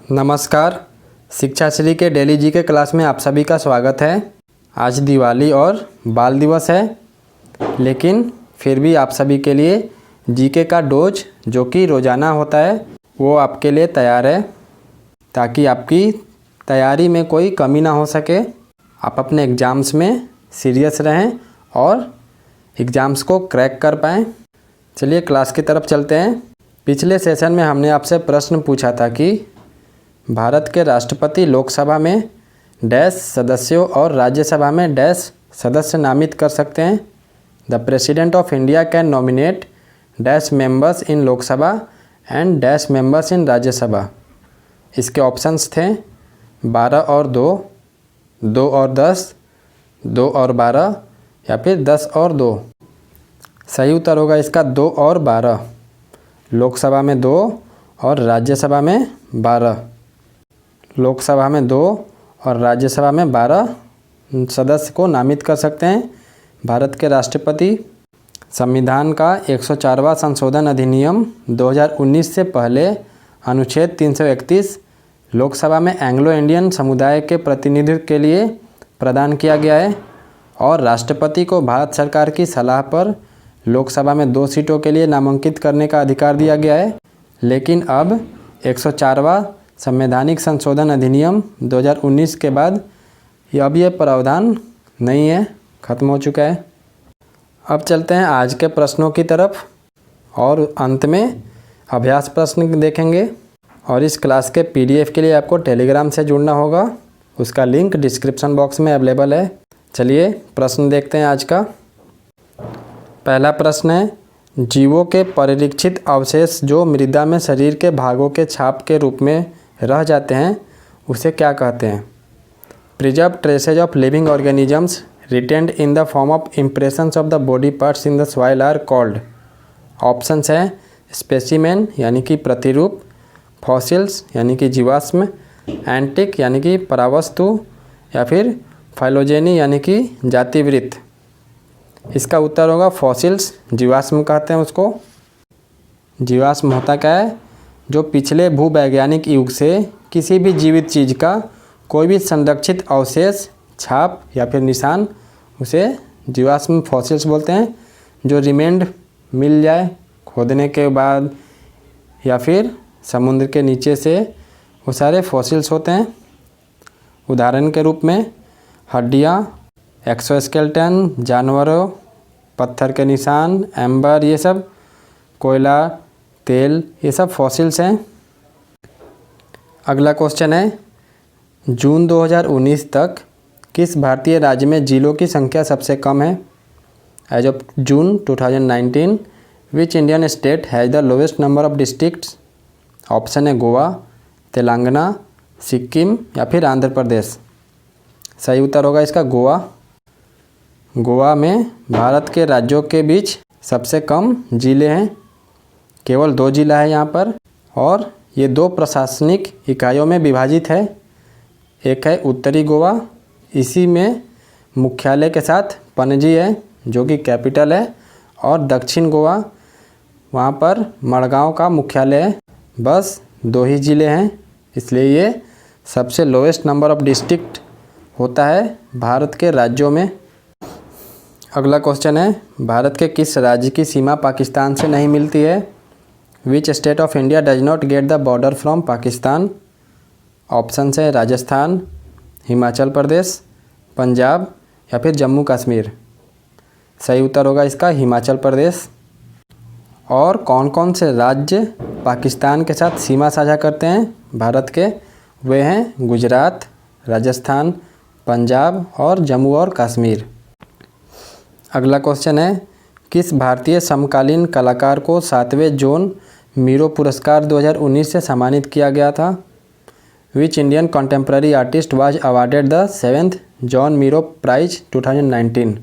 नमस्कार। शिक्षाश्री के डेली जी के क्लास में आप सभी का स्वागत है। आज दिवाली और बाल दिवस है, लेकिन फिर भी आप सभी के लिए जीके का डोज जो कि रोज़ाना होता है वो आपके लिए तैयार है, ताकि आपकी तैयारी में कोई कमी ना हो सके। आप अपने एग्ज़ाम्स में सीरियस रहें और एग्ज़ाम्स को क्रैक कर पाएँ। चलिए क्लास की तरफ चलते हैं। पिछले सेशन में हमने आपसे प्रश्न पूछा था कि भारत के राष्ट्रपति लोकसभा में डैश सदस्यों और राज्यसभा में डैश सदस्य नामित कर सकते हैं। The president of India can nominate dash members in Lok Sabha and dash members in Rajya Sabha. इसके ऑप्शंस थे 12 और 2, 2 और 10, 2 और 12 या फिर 10 और 2। सही उत्तर होगा इसका 2 और 12। लोकसभा में 2 और राज्यसभा में 12। लोकसभा में 2 और राज्यसभा में 12 सदस्य को नामित कर सकते हैं भारत के राष्ट्रपति। संविधान का 104वां संशोधन अधिनियम 2019 से पहले अनुच्छेद 331 लोकसभा में एंग्लो इंडियन समुदाय के प्रतिनिधित्व के लिए प्रदान किया गया है और राष्ट्रपति को भारत सरकार की सलाह पर लोकसभा में 2 सीटों के लिए नामांकित करने का अधिकार दिया गया है। लेकिन अब 104वां संवैधानिक संशोधन अधिनियम 2019 के बाद अब यह प्रावधान नहीं है, ख़त्म हो चुका है। अब चलते हैं आज के प्रश्नों की तरफ और अंत में अभ्यास प्रश्न देखेंगे। और इस क्लास के पीडीएफ के लिए आपको टेलीग्राम से जुड़ना होगा, उसका लिंक डिस्क्रिप्शन बॉक्स में अवेलेबल है। चलिए प्रश्न देखते हैं आज का। पहला प्रश्न है, जीवों के परिरक्षित अवशेष जो मृदा में शरीर के भागों के छाप के रूप में रह जाते हैं उसे क्या कहते हैं। Preserve traces of living organisms retained in the form of impressions of the body parts in the soil are called. Options हैं स्पेसिमेन यानी कि प्रतिरूप, फॉसिल्स यानी कि जीवाश्म, एंटिक यानी कि परावस्तु या फिर फाइलोजेनी यानी कि जातिवृत्त। इसका उत्तर होगा फॉसिल्स, जीवाश्म कहते हैं उसको। जीवाश्म होता क्या है, जो पिछले भूवैज्ञानिक युग से किसी भी जीवित चीज़ का कोई भी संरक्षित अवशेष, छाप या फिर निशान, उसे जीवाश्म फॉसिल्स बोलते हैं। जो रिमेंड मिल जाए खोदने के बाद या फिर समुद्र के नीचे से, वो सारे फॉसिल्स होते हैं। उदाहरण के रूप में हड्डियाँ, एक्सोस्केलेटन, जानवरों, पत्थर के निशान, एम्बर, ये सब, कोयला, तेल, ये सब फॉसिल्स हैं। अगला क्वेश्चन है, जून 2019 तक किस भारतीय राज्य में जिलों की संख्या सबसे कम है। As of June 2019 which Indian state has the lowest number of districts. Option है गोवा, तेलंगाना, सिक्किम या फिर आंध्र प्रदेश। सही उत्तर होगा इसका गोवा। गोवा में भारत के राज्यों के बीच सबसे कम जिले हैं, केवल 2 जिला है यहाँ पर, और ये 2 प्रशासनिक इकाइयों में विभाजित है। एक है उत्तरी गोवा, इसी में मुख्यालय के साथ पणजी है जो कि कैपिटल है, और दक्षिण गोवा, वहाँ पर मड़गांव का मुख्यालय है। बस 2 ही ज़िले हैं, इसलिए ये सबसे लोवेस्ट नंबर ऑफ डिस्ट्रिक्ट होता है भारत के राज्यों में। अगला क्वेश्चन है, भारत के किस राज्य की सीमा पाकिस्तान से नहीं मिलती है। Which state of India does not get the border from Pakistan. Option है राजस्थान, हिमाचल प्रदेश, पंजाब या फिर जम्मू कश्मीर। सही उत्तर होगा इसका हिमाचल प्रदेश। और कौन कौन से राज्य पाकिस्तान के साथ सीमा साझा करते हैं भारत के, वे हैं गुजरात, राजस्थान, पंजाब और जम्मू और कश्मीर। अगला क्वेश्चन है, किस भारतीय समकालीन कलाकार को 7वें जॉन मीरो पुरस्कार 2019 से सम्मानित किया गया था। Which Indian contemporary artist was awarded the 7th Joan Miro prize 2019।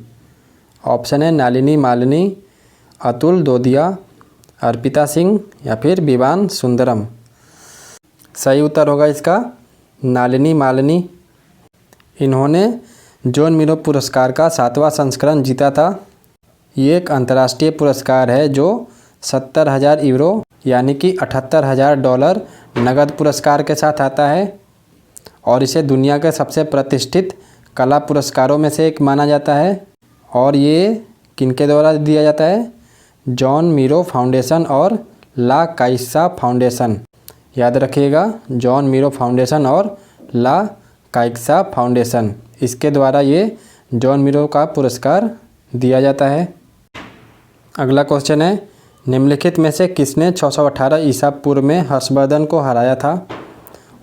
Option है नालिनी मालिनी, अतुल दोदिया, अर्पिता सिंह या फिर विवान सुंदरम। सही उत्तर होगा इसका नालिनी मालिनी। इन्होंने जॉन मीरो पुरस्कार का 7वां संस्करण जीता था। ये एक अंतर्राष्ट्रीय पुरस्कार है जो 70,000 यूरो यानी कि $78,000 नगद पुरस्कार के साथ आता है और इसे दुनिया के सबसे प्रतिष्ठित कला पुरस्कारों में से एक माना जाता है। और ये किनके द्वारा दिया जाता है? जॉन मीरो फाउंडेशन और ला काइसा फाउंडेशन। याद रखिएगा, जॉन मीरो फाउंडेशन और ला काइसा फाउंडेशन, इसके द्वारा ये जॉन मीरो का पुरस्कार दिया जाता है। अगला क्वेश्चन है, निम्नलिखित में से किसने 618 ईसा पूर्व में हर्षवर्धन को हराया था?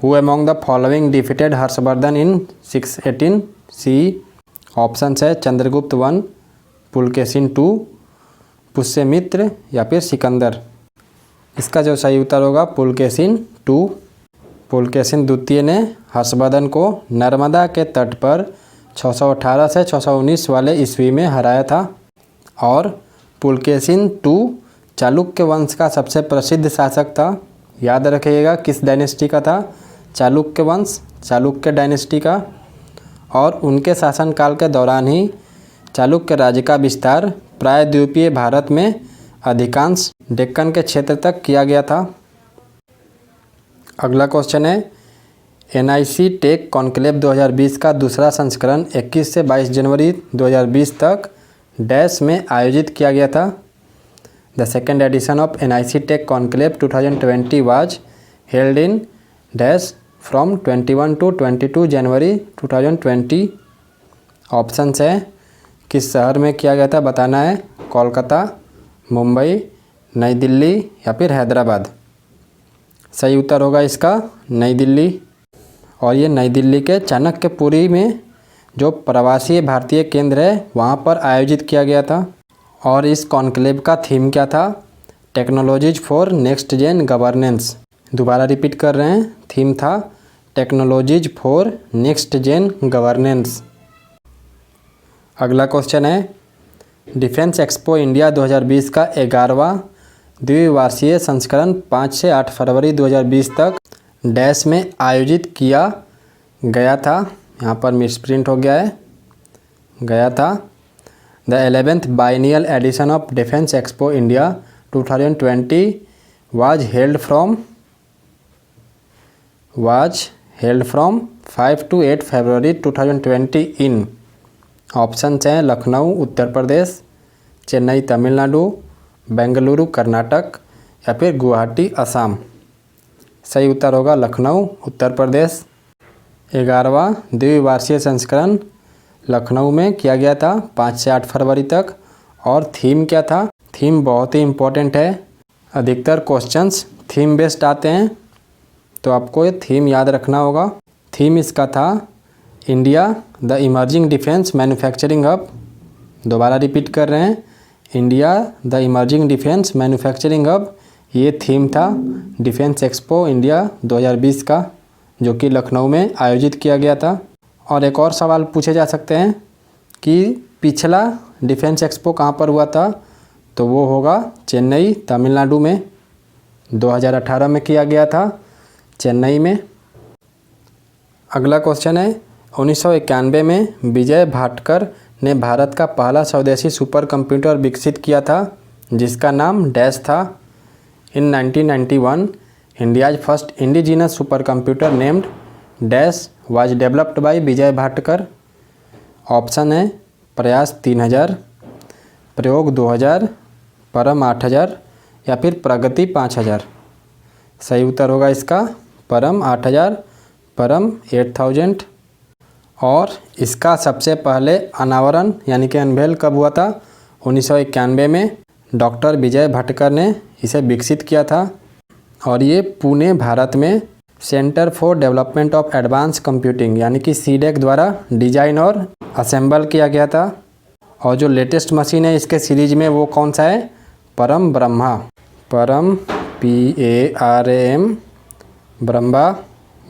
Who among the following defeated Harshavardhan in 618 C? Option है चंद्रगुप्त वन, पुलकेशिन टू, पुष्यमित्र या फिर सिकंदर। इसका जो सही उत्तर होगा पुलकेशिन टू। पुलकेशिन द्वितीय ने हर्षवर्धन को नर्मदा के तट पर 618 से 619 वाले ईस्वी में हराया था। और पुलकेशिन टू चालुक्य वंश का सबसे प्रसिद्ध शासक था। याद रखिएगा किस डायनेस्टी का था? चालुक्य वंश, चालुक्य डायनेस्टी का। और उनके शासनकाल के दौरान ही चालुक्य राज्य का विस्तार प्रायद्वीपीय भारत में अधिकांश डेक्कन के क्षेत्र तक किया गया था। अगला क्वेश्चन है, NIC टेक कॉन्क्लेव 2020 का दूसरा संस्करण 21 से 22 जनवरी 2020 तक डैश में आयोजित किया गया था। The second edition of NIC tech conclave 2020 was held in dash from 21 to 22 January 2020। Option है किस शहर में किया गया था बताना है? कोलकाता, मुंबई, नई दिल्ली या फिर हैदराबाद। सही उत्तर होगा इसका नई दिल्ली। और ये नई दिल्ली के चाणक्यपुरी में जो प्रवासी भारतीय केंद्र है वहाँ पर आयोजित किया गया था। और इस कॉन्क्लेव का थीम क्या था? Technologies for next gen governance. दोबारा रिपीट कर रहे हैं, थीम था technologies for next gen governance. अगला क्वेश्चन है, डिफेंस एक्सपो इंडिया 2020 का 11वां द्विवार्षीय संस्करण 5 से 8 फरवरी 2020 तक डैश में आयोजित किया गया था। यहाँ पर मिसप्रिंट हो गया है, गया था। The 11th biennial edition of defence expo India 2020 was held from 5 to 8 February 2020 in. Option हैं लखनऊ उत्तर प्रदेश, चेन्नई तमिलनाडु, बेंगलुरु कर्नाटक या फिर गुवाहाटी असम। सही उत्तर होगा लखनऊ उत्तर प्रदेश। 11वां द्विवार्षीय संस्करण लखनऊ में किया गया था 5 से 8 फरवरी तक। और थीम क्या था? थीम बहुत ही इम्पोर्टेंट है, अधिकतर क्वेश्चंस थीम बेस्ड आते हैं तो आपको ये थीम याद रखना होगा। थीम इसका था India the emerging defence manufacturing hub. दोबारा रिपीट कर रहे हैं, India the emerging defence manufacturing hub. ये थीम था डिफेंस एक्सपो इंडिया 2020 का, जो कि लखनऊ में आयोजित किया गया था। और एक और सवाल पूछे जा सकते हैं कि पिछला डिफेंस एक्सपो कहाँ पर हुआ था? तो वो होगा चेन्नई तमिलनाडु में। 2018 में किया गया था चेन्नई में। अगला क्वेश्चन है, 1991 में विजय भाटकर ने भारत का पहला स्वदेशी सुपर कंप्यूटर विकसित किया था जिसका नाम डैश था। इन 1991 India's first indigenous super computer named dash was developed by Vijay Bhatkar. Option है प्रयास 3000, प्रयोग 2000, परम 8000 या फिर प्रगति 5000। सही उत्तर होगा इसका परम 8000, परम 8000। और इसका सबसे पहले अनावरण यानी कि अनवेल कब हुआ था? 1991 में डॉक्टर विजय भाटकर ने इसे विकसित किया था। और ये पुणे भारत में centre for development of advance computing यानी कि CDEC द्वारा डिजाइन और असेंबल किया गया था। और जो लेटेस्ट मशीन है इसके सीरीज में वो कौन सा है? परम ब्रह्मा। परम PARAM, ब्रह्मा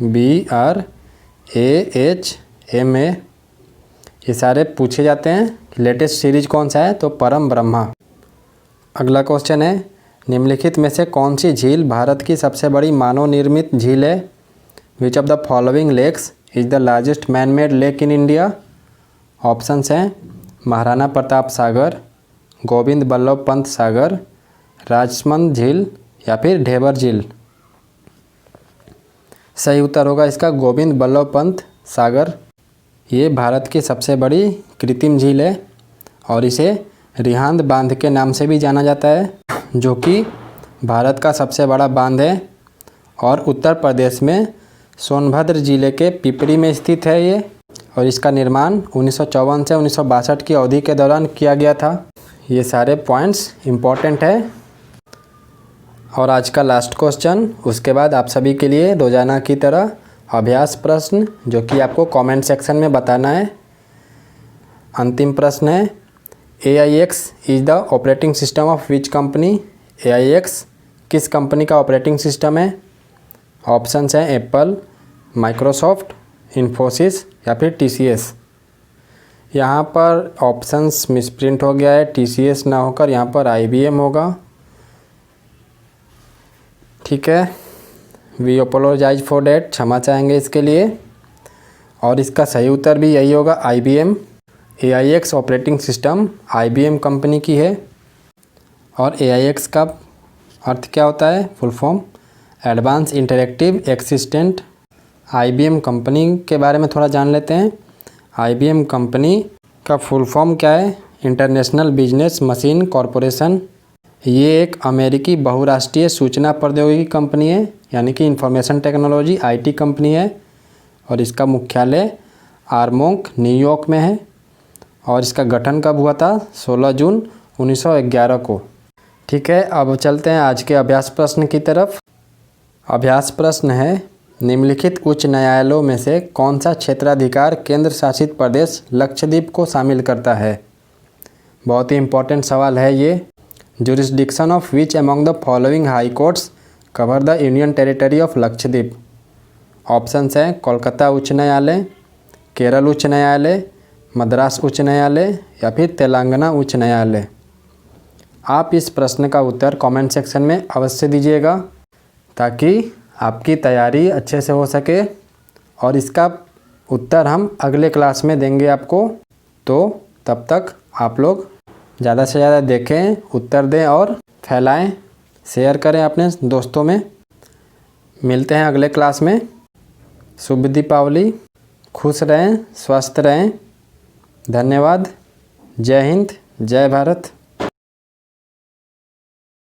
BRAHMA। ये सारे पूछे जाते हैं। लेटेस्ट सीरीज कौन सा है? तो परम ब्रह्मा। अगला क्वेश्चन है, निम्नलिखित में से कौन सी झील भारत की सबसे बड़ी मानव निर्मित झील है? Which of the following lakes is the largest man made lake in India? Options हैं महाराणा प्रताप सागर, गोविंद बल्लभ पंत सागर, राजमंद झील या फिर ढेबर झील? सही उत्तर होगा इसका गोविंद बल्लभ पंत सागर। ये भारत की सबसे बड़ी कृत्रिम झील है और इसे रिहांद बांध के नाम से भी जाना जाता है, जो कि भारत का सबसे बड़ा बांध है और उत्तर प्रदेश में सोनभद्र जिले के पिपरी में स्थित है ये। और इसका निर्माण 1954 से 1962 की अवधि के दौरान किया गया था। ये सारे पॉइंट्स इम्पॉर्टेंट है। और आज का लास्ट क्वेश्चन, उसके बाद आप सभी के लिए रोज़ाना की तरह अभ्यास प्रश्न, जो कि आपको कमेंट सेक्शन में बताना है। अंतिम प्रश्न है, AIX is the operating system of which company? AIX किस कंपनी का ऑपरेटिंग सिस्टम है? ऑप्शंस हैं एप्पल, माइक्रोसॉफ्ट, इन्फोसिस या फिर TCS। यहाँ पर ऑप्शंस मिसप्रिंट हो गया है, TCS ना होकर यहाँ पर IBM होगा। ठीक है, वी अपोलोजाइज फॉर डैट, क्षमा चाहेंगे इसके लिए। और इसका सही उत्तर भी यही होगा, IBM। AIX operating system IBM company की है। और AIX का अर्थ क्या होता है? Full form advance interactive existent. IBM company के बारे में थोड़ा जान लेते हैं। IBM कंपनी का फुल फॉर्म क्या है? International business machine corporation. ये एक अमेरिकी बहुराष्ट्रीय सूचना प्रौद्योगिकी कंपनी है, यानी कि इंफॉर्मेशन टेक्नोलॉजी IT कंपनी है। और इसका मुख्यालय आर्मोंक न्यूयॉर्क में है। और इसका गठन कब हुआ था? 16 जून 1911 को। ठीक है, अब चलते हैं आज के अभ्यास प्रश्न की तरफ। अभ्यास प्रश्न है, निम्नलिखित उच्च न्यायालयों में से कौन सा क्षेत्राधिकार केंद्र शासित प्रदेश लक्षद्वीप को शामिल करता है? बहुत ही इम्पोर्टेंट सवाल है ये। Jurisdiction of which among the following high courts cover the union territory of Lakshadweep? Options हैं कोलकाता उच्च न्यायालय, केरल उच्च न्यायालय, मद्रास उच्च न्यायालय या फिर तेलंगाना उच्च न्यायालय। आप इस प्रश्न का उत्तर कमेंट सेक्शन में अवश्य दीजिएगा, ताकि आपकी तैयारी अच्छे से हो सके। और इसका उत्तर हम अगले क्लास में देंगे आपको। तो तब तक आप लोग ज़्यादा से ज़्यादा देखें, उत्तर दें और फैलाएं, शेयर करें अपने दोस्तों में। मिलते हैं अगले क्लास में। शुभ दीपावली, खुश रहें, स्वस्थ रहें। धन्यवाद। जय हिंद, जय भारत।